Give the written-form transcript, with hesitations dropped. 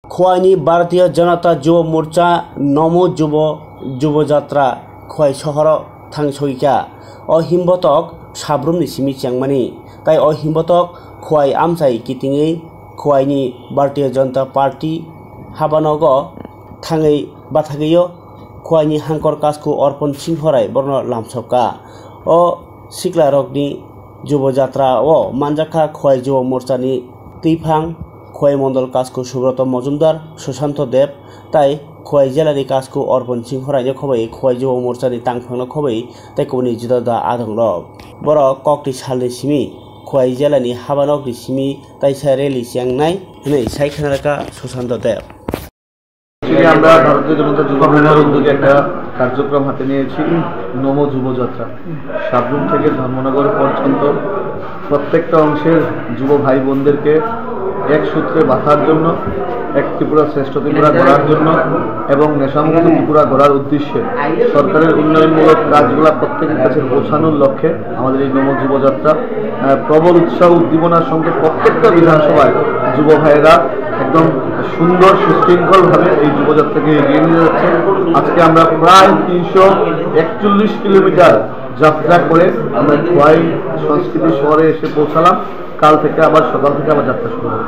খোয়াইনি ভারতীয় জনতা যুব মোর্চা নম যুবযাত্রা খোয়াই শহর थांसयिका o himbotok sabrumni simi changmani tai o himbotok khwai amchai kitingei khwaini Bharatiya Janata Party habanogo thangai bathagiyo khwaini hangkor kasko orpon singhorai borno lamsokka o siklarokni যুবযাত্রা o manjaka khwai যুব মোর্চানি tuiphang Khowai Mondal কাজকো Subrata Majumdar Sushant দেব তাই খোয়াই জেলানি কাজকো অর্পণ সিং হরাইনো খবৈ খোয়াই যুব মোর্চানি তাংফাংনো খবৈ তাই কবনি जुदा आदंरक बर ककनि सालनि सिमी खवाई जलानि हाबानकनि सिमी ताई सा रेली सियांनाय नै साइखानाका सुशाন্ত देव আমরা ভারতীয় জনতা যুব মোর্চার উদ্যোগে একটা কার্যক্রম হাতে নিয়েছি নমো যুবযাত্রা সাবরুম থেকে ধর্মনগর পর্যন্ত প্রত্যেকটা অংশের যুব ভাই বোনদেরকে এক সূত্রে বাঁধার জন্য এক ত্রিপুরা শ্রেষ্ঠ ত্রিপুরা গড়ার জন্য এবং নেশামুক্ত ত্রিপুরা গড়ার উদ্দেশ্যে সরকারের উন্নয়নমূলক কাজগুলো প্রত্যেকের কাছে পৌঁছানোর লক্ষ্যে আমাদের এই নমো যুবযাত্রা প্রবল উৎসাহ উদ্দীপনার সঙ্গে প্রত্যেকটা বিধানসভায় যুব ভাইয়েরা একদম সুন্দর সুশৃঙ্খলভাবে এই যুবযাত্রাকে এগিয়ে নিয়ে যাচ্ছে। আজকে আমরা প্রায় 341 কিলোমিটার যাত্রা করে আমরা খোয়াই সংস্কৃতি শহরে এসে পৌঁছালাম। কাল থেকে আবার সকাল থেকে আবার যাত্রা শুরু হবে।